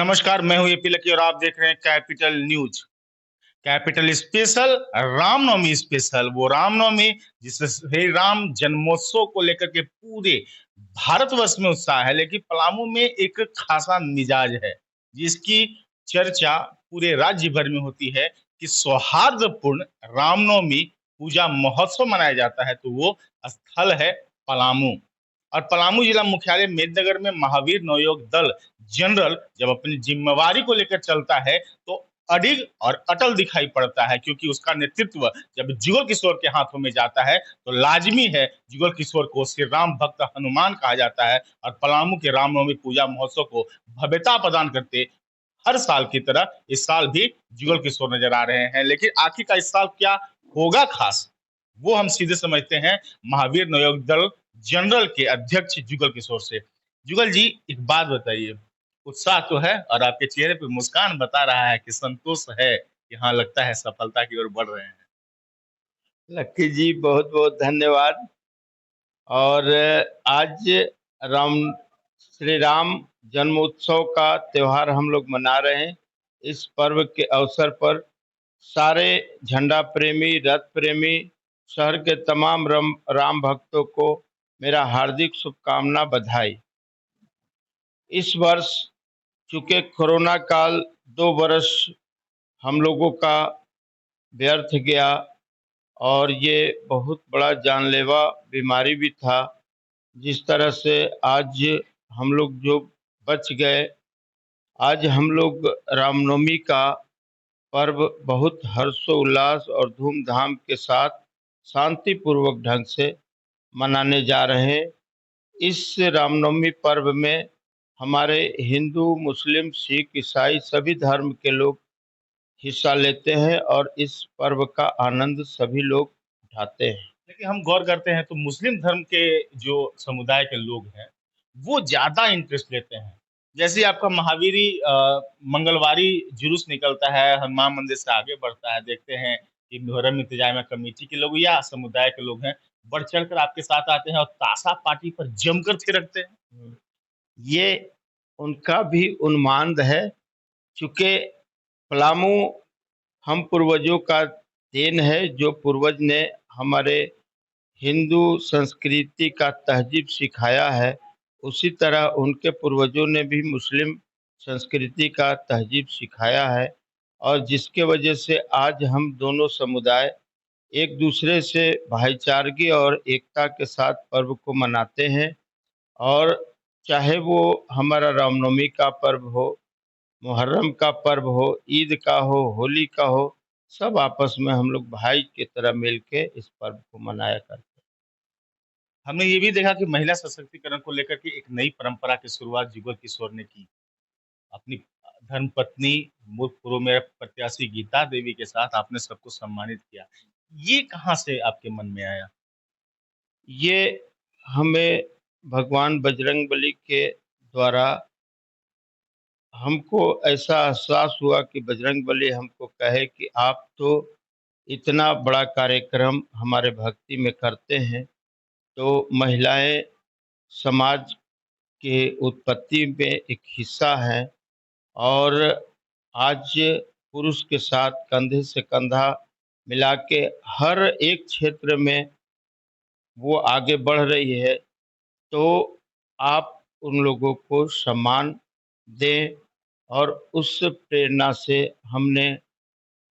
नमस्कार, मैं हूँ एपी लकी और आप देख रहे हैं capital news. Capital special, Ramnavami special. वो रामनवमी जिससे श्री राम जन्मोत्सव को लेकर के पूरे भारतवर्ष में उत्साह है, लेकिन पलामू में एक खासा मिजाज है जिसकी चर्चा पूरे राज्य भर में होती है कि सौहार्दपूर्ण रामनवमी पूजा महोत्सव मनाया जाता है। तो वो स्थल है पलामू। और पलामू जिला मुख्यालय मेदिनीनगर में महावीर नवयुवक दल जनरल जब अपनी जिम्मेवारी को लेकर चलता है तो अडिग और अटल दिखाई पड़ता है, क्योंकि उसका नेतृत्व जब जुगल किशोर के हाथों में जाता है तो लाजमी है जुगल किशोर को श्री राम भक्त हनुमान कहा जाता है। और पलामू के रामनवमी पूजा महोत्सव को भव्यता प्रदान करते हर साल की तरह इस साल भी जुगल किशोर नजर आ रहे हैं। लेकिन आखिर का इस साल क्या होगा खास, वो हम सीधे समझते हैं महावीर नवयुवक दल जनरल के अध्यक्ष जुगल किशोर से। जुगल जी, एक बात बताइए, उत्साह तो है और आपके चेहरे पे मुस्कान बता रहा है कि संतोष है कि हाँ, लगता है सफलता की ओर बढ़ रहे हैं। लक्की जी, बहुत बहुत धन्यवाद। और आज राम श्री राम जन्मोत्सव का त्योहार हम लोग मना रहे हैं। इस पर्व के अवसर पर सारे झंडा प्रेमी, रथ प्रेमी, शहर के तमाम राम भक्तों को मेरा हार्दिक शुभकामना, बधाई। इस वर्ष चूंकि कोरोना काल 2 वर्ष हम लोगों का व्यर्थ गया और ये बहुत बड़ा जानलेवा बीमारी भी था, जिस तरह से आज हम लोग जो बच गए, आज हम लोग रामनवमी का पर्व बहुत हर्षोल्लास और धूमधाम के साथ शांतिपूर्वक ढंग से मनाने जा रहे हैं। इस रामनवमी पर्व में हमारे हिंदू, मुस्लिम, सिख, ईसाई सभी धर्म के लोग हिस्सा लेते हैं और इस पर्व का आनंद सभी लोग उठाते हैं। लेकिन हम गौर करते हैं तो मुस्लिम धर्म के जो समुदाय के लोग हैं वो ज्यादा इंटरेस्ट लेते हैं। जैसे आपका महावीरी मंगलवारी जुलूस निकलता है, हनुमान मंदिर से आगे बढ़ता है, देखते हैं कि मुहर्रम इंतजामिया कमेटी के लोग या समुदाय के लोग हैं बढ़ चढ़ कर आपके साथ आते हैं और ताशा पार्टी पर जमकर थिरकते हैं। ये उनका भी उन्माद है, चूंकि पलामू हम पूर्वजों का देन है, जो पूर्वज ने हमारे हिंदू संस्कृति का तहजीब सिखाया है, उसी तरह उनके पूर्वजों ने भी मुस्लिम संस्कृति का तहजीब सिखाया है। और जिसके वजह से आज हम दोनों समुदाय एक दूसरे से भाईचारगी और एकता के साथ पर्व को मनाते हैं। और चाहे वो हमारा रामनवमी का पर्व हो, मुहर्रम का पर्व हो, ईद का हो, होली का हो, सब आपस में हम लोग भाई की तरह मिलके इस पर्व को मनाया करते हैं। हमने ये भी देखा कि महिला सशक्तिकरण को लेकर के एक नई परंपरा की शुरुआत जुगल किशोर ने की। अपनी धर्मपत्नी पूर्व में प्रत्याशी गीता देवी के साथ आपने सबको सम्मानित किया। ये कहाँ से आपके मन में आया? ये हमें भगवान बजरंगबली के द्वारा हमको ऐसा एहसास हुआ कि बजरंगबली हमको कहे कि आप तो इतना बड़ा कार्यक्रम हमारे भक्ति में करते हैं, तो महिलाएं समाज के उत्पत्ति में एक हिस्सा है और आज पुरुष के साथ कंधे से कंधा मिला के हर एक क्षेत्र में वो आगे बढ़ रही है। तो आप उन लोगों को सम्मान दें। और उस प्रेरणा से हमने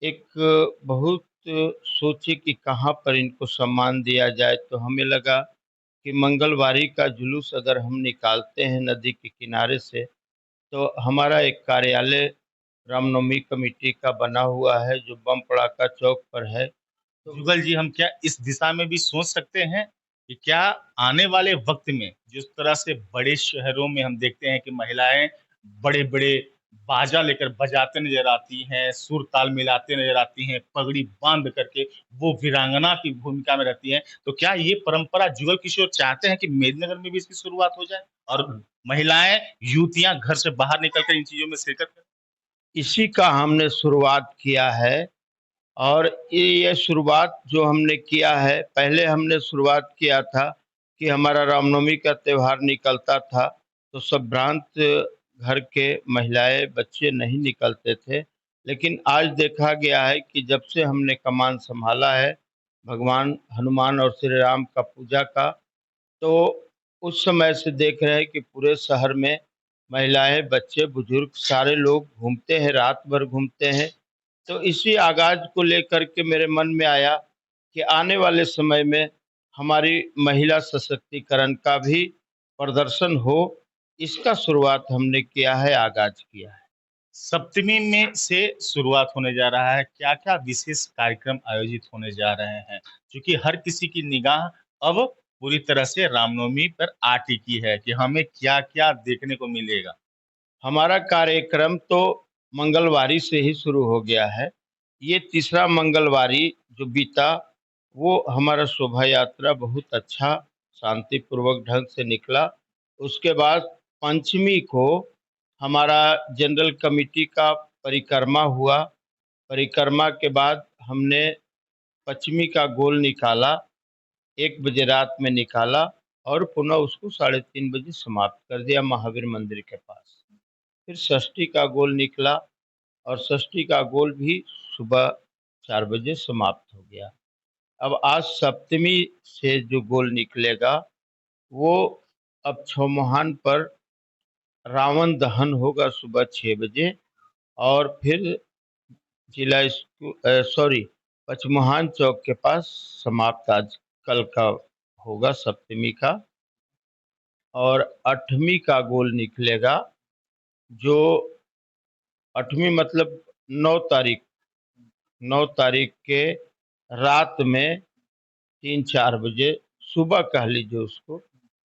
एक बहुत सोचे कि कहाँ पर इनको सम्मान दिया जाए, तो हमें लगा कि मंगलवारी का जुलूस अगर हम निकालते हैं नदी के किनारे से, तो हमारा एक कार्यालय रामनवमी कमेटी का बना हुआ है जो बम पड़ाका चौक पर है। तो जुगल जी, हम क्या इस दिशा में भी सोच सकते हैं कि क्या आने वाले वक्त में जिस तरह से बड़े शहरों में हम देखते हैं कि महिलाएं बड़े बड़े बाजा लेकर बजाते नजर आती हैं, सुर ताल मिलाते नजर आती हैं, पगड़ी बांध करके वो वीरांगना की भूमिका में रहती हैं, तो क्या ये परंपरा जुगल किशोर चाहते हैं कि मेदिनीनगर में भी इसकी शुरुआत हो जाए और महिलाएं, युवतियां घर से बाहर निकलकर इन चीजों में शिरकत करें? इसी का हमने शुरुआत किया है। और ये शुरुआत जो हमने किया है, पहले हमने शुरुआत किया था कि हमारा रामनवमी का त्यौहार निकलता था तो सब भ्रांत घर के महिलाएं बच्चे नहीं निकलते थे, लेकिन आज देखा गया है कि जब से हमने कमान संभाला है भगवान हनुमान और श्री राम का पूजा का, तो उस समय से देख रहे हैं कि पूरे शहर में महिलाएं, बच्चे, बुजुर्ग सारे लोग घूमते हैं, रात भर घूमते हैं। तो इसी आगाज को लेकर के मेरे मन में आया कि आने वाले समय में हमारी महिला सशक्तिकरण का भी प्रदर्शन हो, इसका शुरुआत हमने किया है, आगाज किया है। सप्तमी में से शुरुआत होने जा रहा है, क्या क्या विशेष कार्यक्रम आयोजित होने जा रहे हैं? क्योंकि हर किसी की निगाह अब पूरी तरह से रामनवमी पर आ टिकी है कि हमें क्या क्या देखने को मिलेगा। हमारा कार्यक्रम तो मंगलवारी से ही शुरू हो गया है। ये तीसरा मंगलवारी जो बीता, वो हमारा शोभा यात्रा बहुत अच्छा शांतिपूर्वक ढंग से निकला। उसके बाद पंचमी को हमारा जनरल कमेटी का परिक्रमा हुआ। परिक्रमा के बाद हमने पश्चिमी का गोल निकाला, 1 बजे रात में निकाला और पुनः उसको 3:30 बजे समाप्त कर दिया महावीर मंदिर के पास। फिर षष्ठी का गोल निकला और षष्ठी का गोल भी सुबह 4 बजे समाप्त हो गया। अब आज सप्तमी से जो गोल निकलेगा, वो अब छौमुहान पर रावण दहन होगा सुबह 6 बजे और फिर पचमहान चौक के पास समाप्त आज कल का होगा सप्तमी का। और 8वीं का गोल निकलेगा, जो 8वीं मतलब 9 तारीख 9 तारीख के रात में 3-4 बजे सुबह कह लीजिए उसको,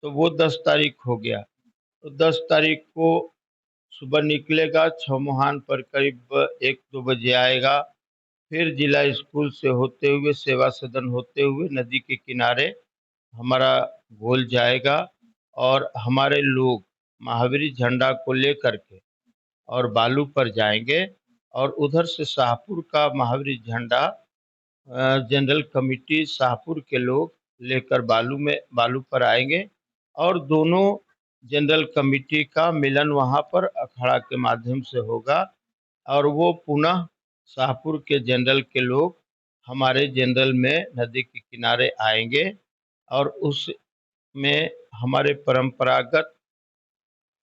तो वो 10 तारीख हो गया। तो 10 तारीख को सुबह निकलेगा, छौमुहान पर करीब 1-2 बजे आएगा। फिर जिला स्कूल से होते हुए, सेवा सदन होते हुए नदी के किनारे हमारा गोल जाएगा और हमारे लोग महावीर झंडा को लेकर के और बालू पर जाएंगे और उधर से शाहपुर का महावीर झंडा जनरल कमेटी शाहपुर के लोग लेकर बालू पर आएंगे और दोनों जनरल कमेटी का मिलन वहां पर अखाड़ा के माध्यम से होगा और वो पुनः शाहपुर के जनरल के लोग हमारे जनरल में नदी के किनारे आएंगे और उसमें हमारे परंपरागत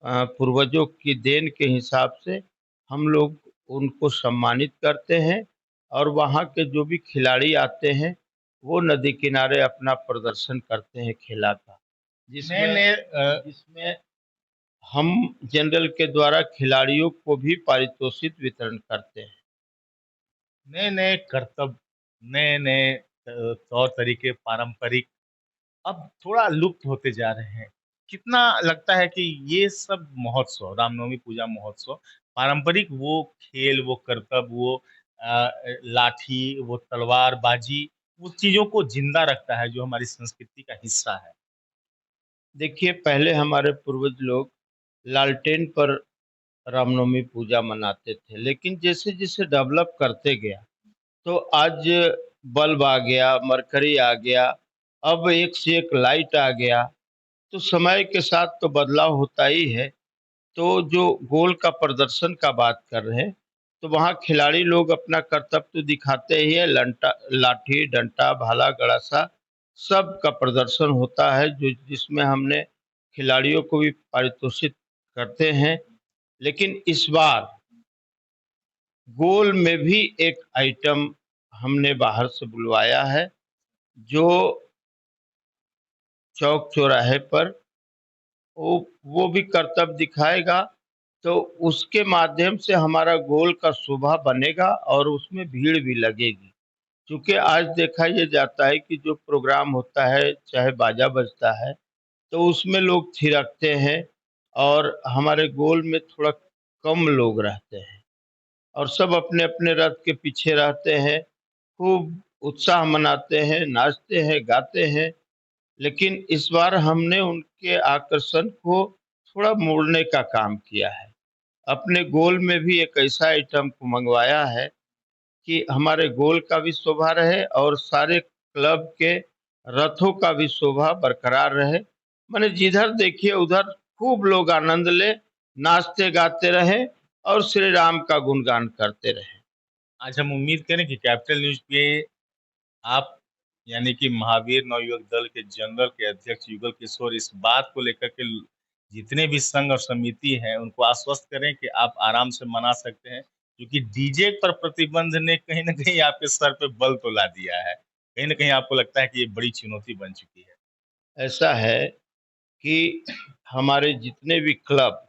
पूर्वजों की देन के हिसाब से हम लोग उनको सम्मानित करते हैं और वहाँ के जो भी खिलाड़ी आते हैं, वो नदी किनारे अपना प्रदर्शन करते हैं खेला का, नए जिसमें नए जिसमें हम जनरल के द्वारा खिलाड़ियों को भी पारितोषिक वितरण करते हैं। नए नए करतब, नए नए तौर तरीके पारंपरिक अब थोड़ा लुप्त होते जा रहे हैं। कितना लगता है कि ये सब महोत्सव, रामनवमी पूजा महोत्सव, पारंपरिक वो खेल, वो करतब, वो लाठी, वो तलवारबाजी, वो चीजों को जिंदा रखता है जो हमारी संस्कृति का हिस्सा है। देखिए, पहले हमारे पूर्वज लोग लालटेन पर रामनवमी पूजा मनाते थे, लेकिन जैसे जैसे डेवलप करते गया, तो आज बल्ब आ गया, मरकरी आ गया, अब एक से एक लाइट आ गया, तो समय के साथ तो बदलाव होता ही है। तो जो गोल का प्रदर्शन का बात कर रहे हैं, तो वहाँ खिलाड़ी लोग अपना कर्तव्य तो दिखाते ही है, लंटा लाठी, डंटा, भाला, गड़ासा सब का प्रदर्शन होता है, जो जिसमें हमने खिलाड़ियों को भी पारितोषित करते हैं। लेकिन इस बार गोल में भी एक आइटम हमने बाहर से बुलवाया है, जो चौक चौराहे पर वो भी करतब दिखाएगा, तो उसके माध्यम से हमारा गोल का शोभा बनेगा और उसमें भीड़ भी लगेगी। क्योंकि आज देखा ये जाता है कि जो प्रोग्राम होता है, चाहे बाजा बजता है, तो उसमें लोग थिरकते हैं और हमारे गोल में थोड़ा कम लोग रहते हैं और सब अपने-अपने रथ के पीछे रहते हैं, खूब उत्साह मनाते हैं, नाचते हैं, गाते हैं। लेकिन इस बार हमने उनके आकर्षण को थोड़ा मोड़ने का काम किया है। अपने गोल में भी एक ऐसा आइटम को मंगवाया है कि हमारे गोल का भी शोभा रहे और सारे क्लब के रथों का भी शोभा बरकरार रहे। माने जिधर देखिए उधर खूब लोग आनंद लें नाचते गाते रहें और श्री राम का गुणगान करते रहें। आज हम उम्मीद करें कि कैपिटल न्यूज पे आप यानी कि महावीर नवयुवक दल के जनरल के अध्यक्ष युगल किशोर इस बात को लेकर के जितने भी संघ और समिति हैं उनको आश्वस्त करें कि आप आराम से मना सकते हैं, क्योंकि डीजे पर प्रतिबंध ने कहीं ना कहीं आपके सर पे बल तो ला दिया है। कहीं ना कहीं आपको लगता है कि ये बड़ी चुनौती बन चुकी है। ऐसा है कि हमारे जितने भी क्लब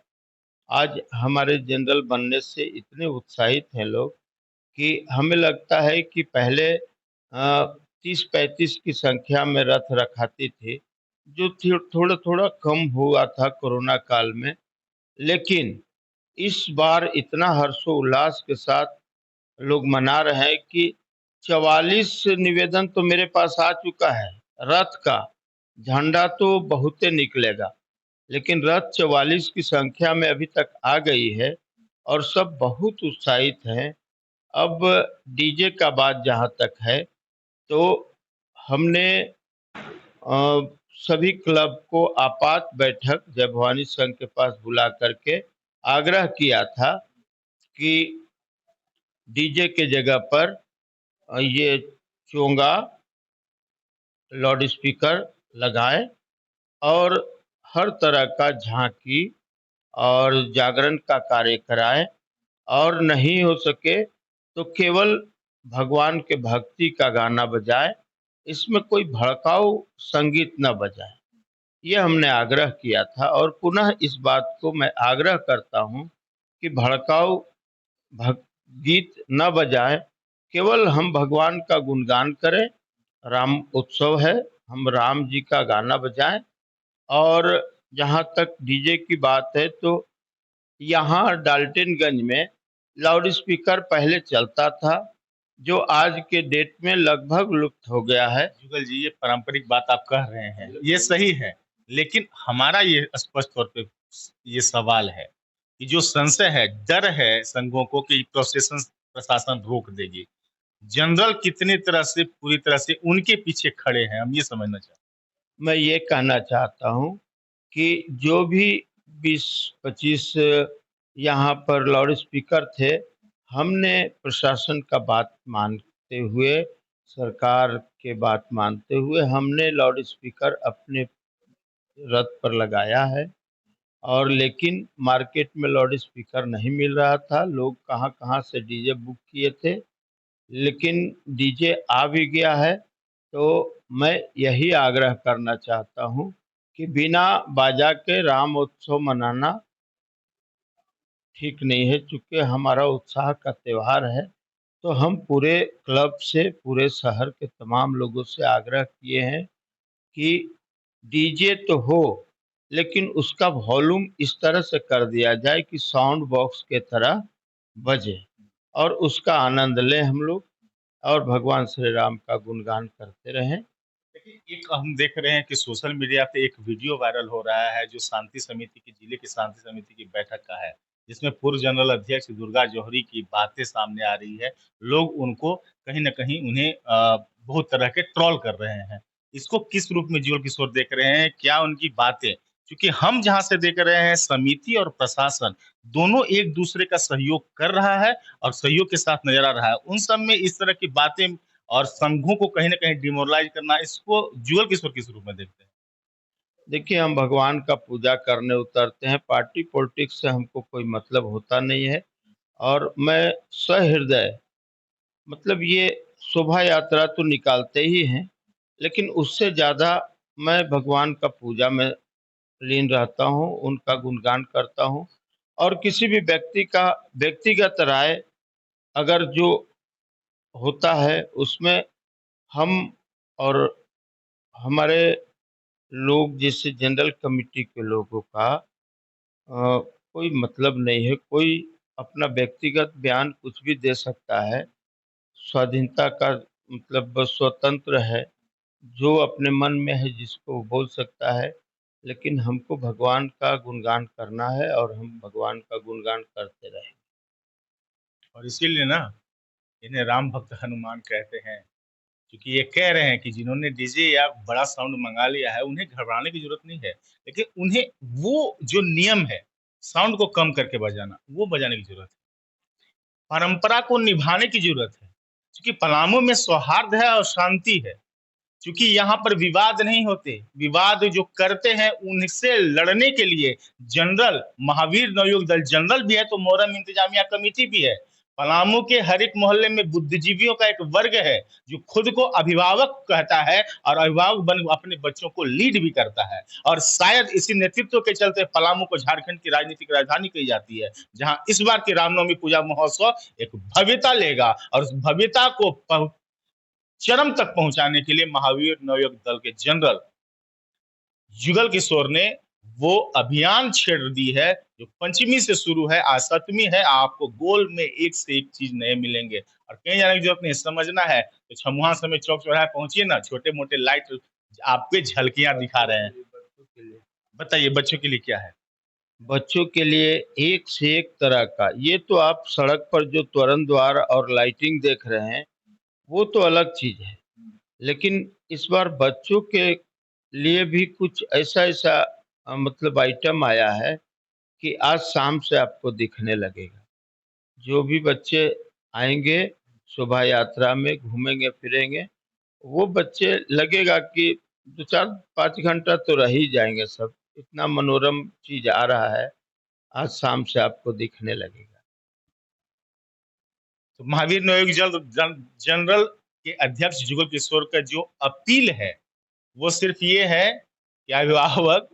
आज हमारे जनरल बनने से इतने उत्साहित हैं लोग कि हमें लगता है कि पहले 30-35 की संख्या में रथ रखाते थे, जो थोड़ा थोड़ा कम हुआ था कोरोना काल में। लेकिन इस बार इतना हर्षोल्लास के साथ लोग मना रहे हैं कि 44 निवेदन तो मेरे पास आ चुका है रथ का। झंडा तो बहुते निकलेगा, लेकिन रथ 44 की संख्या में अभी तक आ गई है और सब बहुत उत्साहित हैं। अब डीजे का बात जहाँ तक है, तो हमने सभी क्लब को आपात बैठक जय भवानी संघ के पास बुला करके आग्रह किया था कि डीजे के जगह पर ये चोंगा लाउड स्पीकर लगाएं और हर तरह का झांकी और जागरण का कार्य कराएं, और नहीं हो सके तो केवल भगवान के भक्ति का गाना बजाए, इसमें कोई भड़काऊ संगीत न बजाए। ये हमने आग्रह किया था और पुनः इस बात को मैं आग्रह करता हूँ कि भड़काऊ भक गीत न बजाए, केवल हम भगवान का गुणगान करें। राम उत्सव है, हम राम जी का गाना बजाएं। और जहाँ तक डीजे की बात है, तो यहाँ डाल्टनगंज में लाउड स्पीकर पहले चलता था, जो आज के डेट में लगभग लुप्त हो गया है। जुगल जी, ये पारंपरिक बात आप कह रहे हैं, ये सही है, लेकिन हमारा ये स्पष्ट तौर पे ये सवाल है कि जो संशय है, डर है संघों को कि प्रोसेशन प्रशासन रोक देगी। जनरल कितनी तरह से पूरी तरह से उनके पीछे खड़े हैं, हम ये समझना चाहते मैं ये कहना चाहता हूँ कि जो भी 20-25 यहाँ पर लाउड स्पीकर थे, हमने प्रशासन का बात मानते हुए, सरकार के बात मानते हुए हमने लाउड स्पीकर अपने रथ पर लगाया है। और लेकिन मार्केट में लाउड स्पीकर नहीं मिल रहा था, लोग कहाँ-कहाँ से डीजे बुक किए थे, लेकिन डीजे आ भी गया है। तो मैं यही आग्रह करना चाहता हूँ कि बिना बाजा के रामोत्सव मनाना ठीक नहीं है। चूँकि हमारा उत्साह का त्योहार है, तो हम पूरे क्लब से, पूरे शहर के तमाम लोगों से आग्रह किए हैं कि डीजे तो हो, लेकिन उसका वॉल्यूम इस तरह से कर दिया जाए कि साउंड बॉक्स के तरह बजे और उसका आनंद लें हम लोग और भगवान श्री राम का गुणगान करते रहें। देखिए, एक हम देख रहे हैं कि सोशल मीडिया पे एक वीडियो वायरल हो रहा है जो शांति समिति की, जिले की शांति समिति की बैठक का है, जिसमें पूर्व जनरल अध्यक्ष दुर्गा जौहरी की बातें सामने आ रही है। लोग उनको कहीं न कहीं उन्हें बहुत तरह के ट्रोल कर रहे हैं। इसको किस रूप में जुगल किशोर देख रहे हैं? क्या उनकी बातें, क्योंकि हम जहाँ से देख रहे हैं समिति और प्रशासन दोनों एक-दूसरे का सहयोग कर रहा है और सहयोग के साथ नज़र आ रहा है। उन सब में इस तरह की बातें और संघों को कहीं न कहीं डिमोरलाइज़ करना, इसको जुगल किशोर किस रूप में देखते हैं? देखिए, हम भगवान का पूजा करने उतरते हैं, पार्टी पॉलिटिक्स से हमको कोई मतलब होता नहीं है। और मैं सहृदय, मतलब ये शोभा यात्रा तो निकालते ही हैं, लेकिन उससे ज़्यादा मैं भगवान का पूजा में लीन रहता हूँ, उनका गुणगान करता हूँ। और किसी भी व्यक्ति का व्यक्तिगत राय अगर जो होता है, उसमें हम और हमारे लोग, जैसे जनरल कमिटी के लोगों का कोई मतलब नहीं है। कोई अपना व्यक्तिगत बयान कुछ भी दे सकता है, स्वाधीनता का मतलब बस स्वतंत्र है, जो अपने मन में है जिसको वो बोल सकता है। लेकिन हमको भगवान का गुणगान करना है और हम भगवान का गुणगान करते रहें। और इसीलिए ना इन्हें राम भक्त हनुमान कहते हैं, क्योंकि ये कह रहे हैं कि जिन्होंने डीजे या बड़ा साउंड मँगा लिया है, उन्हें घबराने की ज़रूरत नहीं है। लेकिन उन्हें वो जो नियम है, साउंड को कम करके बजाना, वो बजाने की जरूरत है। परंपरा को निभाने की जरूरत है, क्योंकि पलामू में सौहार्द है और शांति है। क्योंकि यहाँ पर विवाद नहीं होते, विवाद जो करते हैं उनसे लड़ने के लिए जनरल महावीर नवयुग दल जनरल भी है, तो मोहर्रम इंतजामिया कमेटी भी है। पलामू के हर एक मोहल्ले में बुद्धिजीवियों का एक वर्ग है जो खुद को अभिभावक कहता है और अभिभावक बन अपने बच्चों को लीड भी करता है। और शायद इसी नेतृत्व के चलते पलामू को झारखंड की राजनीतिक राजधानी कही जाती है, जहां इस बार की रामनवमी पूजा महोत्सव एक भव्यता लेगा और उस भव्यता को चरम तक पहुंचाने के लिए महावीर नवयुग दल के जनरल जुगल किशोर ने वो अभियान छेड़ दी है जो पंचमी से शुरू है, आज सप्तमी है। आपको गोल में एक से एक चीज नए मिलेंगे और कहीं जाने की जरूरत नहीं। समझना है तो छमुहा समय चौक चौराहे पहुंचिए ना, छोटे मोटे लाइट आपके झलकियां दिखा रहे हैं। बताइए बच्चों के लिए क्या है? बच्चों के लिए एक से एक तरह का, ये तो आप सड़क पर जो त्वरण द्वार और लाइटिंग देख रहे हैं वो तो अलग चीज है, लेकिन इस बार बच्चों के लिए भी कुछ ऐसा ऐसा मतलब आइटम आया है कि आज शाम से आपको दिखने लगेगा। जो भी बच्चे आएंगे शोभा यात्रा में, घूमेंगे फिरेंगे, वो बच्चे लगेगा कि 2 4 5 घंटा तो रह ही जाएंगे सब। इतना मनोरम चीज आ रहा है, आज शाम से आपको दिखने लगेगा। तो महावीर नवयुग जनरल के अध्यक्ष जुगल किशोर का जो अपील है वो सिर्फ ये है कि अभिभावक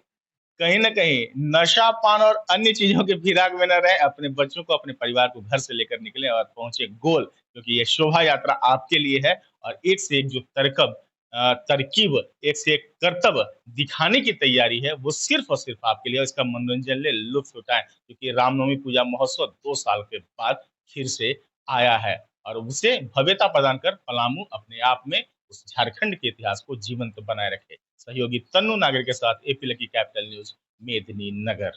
कहीं ना कहीं नशा पान और अन्य चीजों के फिराक में न रहे, अपने बच्चों को अपने परिवार को घर से लेकर निकले और पहुंचे गोल, क्योंकि ये शोभा यात्रा आपके लिए है। और एक से एक जो तरकीब, एक से एक कर्तव्य दिखाने की तैयारी है वो सिर्फ और सिर्फ आपके लिए। इसका मनोरंजन ले, लुत्फ उठाएं, क्योंकि रामनवमी पूजा महोत्सव 2 साल के बाद फिर से आया है और उसे भव्यता प्रदान कर पलामू अपने आप में उस झारखंड के इतिहास को जीवंत बनाए रखे। सहयोगी तन्नू नागर के साथ एपी लकी कैपिटल न्यूज, मेदिनी नगर।